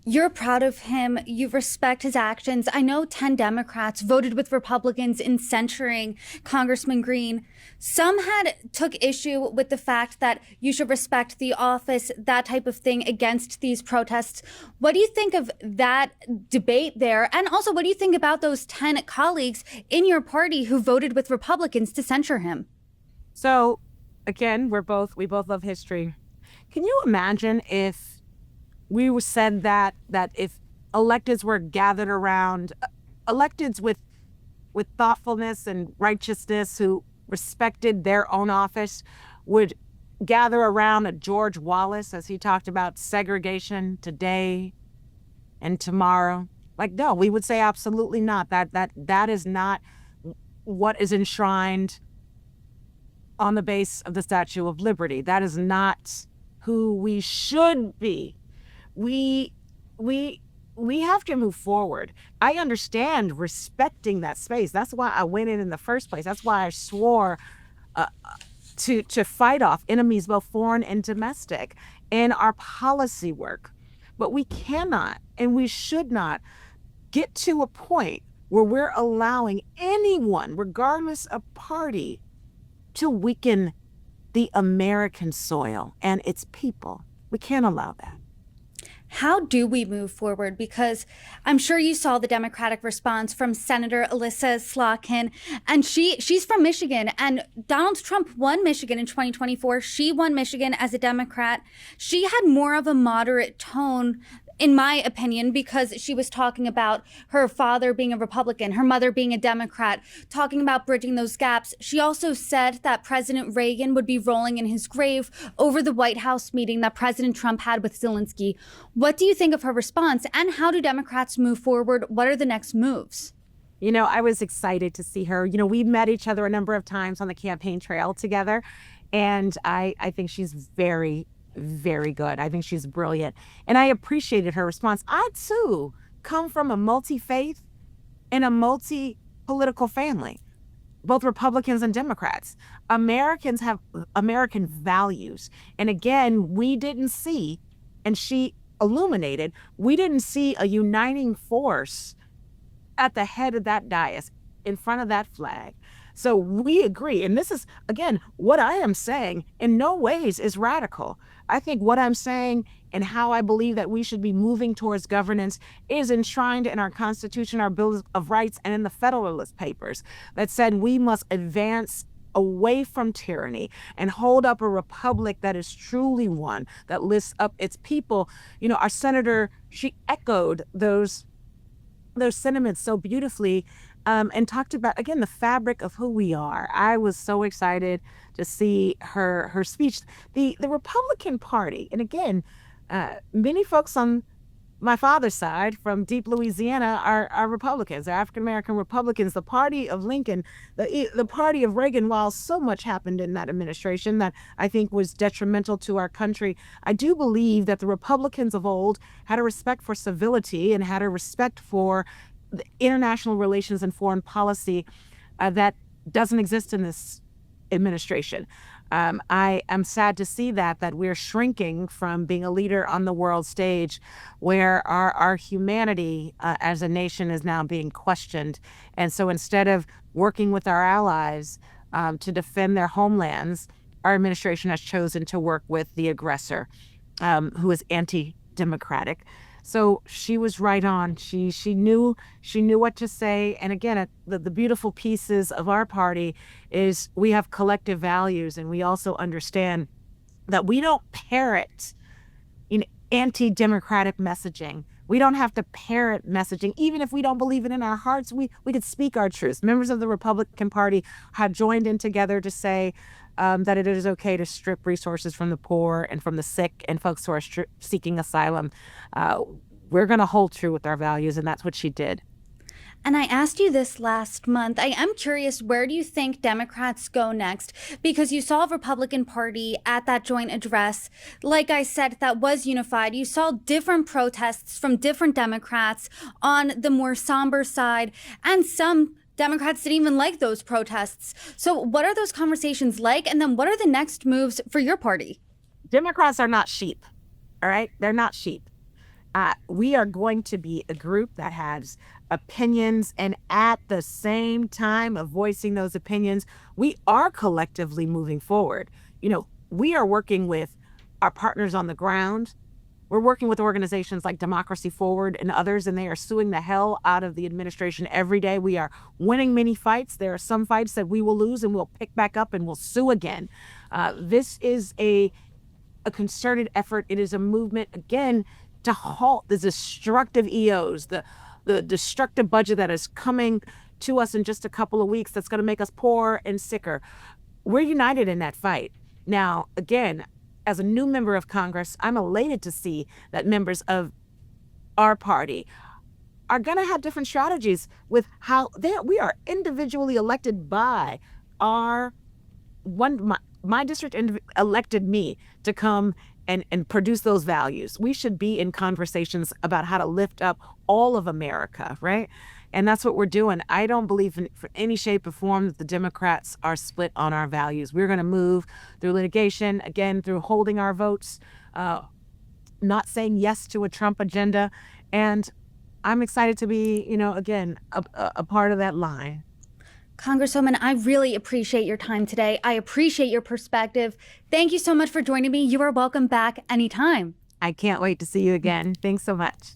You're proud of him. You respect his actions. I know 10 Democrats voted with Republicans in censuring Congressman Green. Some had took issue with the fact that you should respect the office, that type of thing against these protests. What do you think of that debate there? And also, what do you think about those 10 colleagues in your party who voted with Republicans to censure him? So again, we both love history. Can you imagine if we said that if electeds were gathered around electeds with thoughtfulness and righteousness who respected their own office would gather around a George Wallace as he talked about segregation today and tomorrow? Like, no, we would say absolutely not. That is not what is enshrined on the base of the Statue of Liberty. That is not who we should be. We we we have to move forward. I understand respecting that space. That's why I went in the first place. That's why I swore uh, to fight off enemies, both foreign and domestic, in our policy work. But we cannot and we should not get to a point where we're allowing anyone, regardless of party, to weaken the American soil and its people. We can't allow that. How do we move forward? Because I'm sure you saw the Democratic response from Senator Alyssa Slotkin, and she's from Michigan, and Donald Trump won Michigan in 2024. She won Michigan as a Democrat. She had more of a moderate tone, in my opinion, because she was talking about her father being a Republican, her mother being a Democrat, talking about bridging those gaps. She also said that President Reagan would be rolling in his grave over the White House meeting that President Trump had with Zelensky. What do you think of her response, and how do Democrats move forward? What are the next moves? I was excited to see her. We met each other a number of times on the campaign trail together. And I think she's very, very good. I think she's brilliant. And I appreciated her response. I, too, come from a multi-faith and a multi-political family, both Republicans and Democrats. Americans have American values. And again, we didn't see, and she illuminated, we didn't see a uniting force at the head of that dais in front of that flag. So we agree. And this is, again, what I am saying in no ways is radical. I think what I'm saying and how I believe that we should be moving towards governance is enshrined in our Constitution, our Bill of Rights, and in the Federalist Papers that said we must advance away from tyranny and hold up a republic that is truly one, that lifts up its people. Our senator, she echoed those sentiments so beautifully, and talked about, again, the fabric of who we are. I was so excited to see her speech. The Republican Party, and again, many folks on my father's side from deep Louisiana are Republicans, they're African-American Republicans. The party of Lincoln, the party of Reagan, while so much happened in that administration that I think was detrimental to our country, I do believe that the Republicans of old had a respect for civility and had a respect for the international relations and foreign policy that doesn't exist in this administration. I am sad to see that we're shrinking from being a leader on the world stage, where our humanity as a nation is now being questioned. And so instead of working with our allies to defend their homelands, our administration has chosen to work with the aggressor, who is anti-democratic. So she was right on. She knew what to say. And again, the beautiful pieces of our party is we have collective values, and we also understand that we don't parrot anti-democratic messaging. We don't have to parrot messaging. Even if we don't believe it in our hearts, we could speak our truths. Members of the Republican Party have joined in together to say that it is okay to strip resources from the poor and from the sick and folks who are seeking asylum. We're going to hold true with our values, and that's what she did. And I asked you this last month. I am curious, where do you think Democrats go next? Because you saw Republican Party at that joint address, like I said, that was unified. You saw different protests from different Democrats on the more somber side, and some Democrats didn't even like those protests. So what are those conversations like? And then what are the next moves for your party? Democrats are not sheep, all right? They're not sheep. We are going to be a group that has opinions, and at the same time of voicing those opinions, we are collectively moving forward. We are working with our partners on the ground. We're working with organizations like Democracy Forward and others, and they are suing the hell out of the administration every day. We are winning many fights. There are some fights that we will lose and we'll pick back up and we'll sue again. This is a concerted effort. It is a movement, again, to halt the destructive EOs, the destructive budget that is coming to us in just a couple of weeks that's going to make us poorer and sicker. We're united in that fight. Now, again, as a new member of Congress, I'm elated to see that members of our party are going to have different strategies with how we are individually elected by my district elected me to come and produce those values. We should be in conversations about how to lift up all of America, right? And that's what we're doing. I don't believe in any shape or form that the Democrats are split on our values. We're going to move through litigation, again, through holding our votes, not saying yes to a Trump agenda. And I'm excited to be, again, a part of that line. Congresswoman, I really appreciate your time today. I appreciate your perspective. Thank you so much for joining me. You are welcome back anytime. I can't wait to see you again. Thanks so much.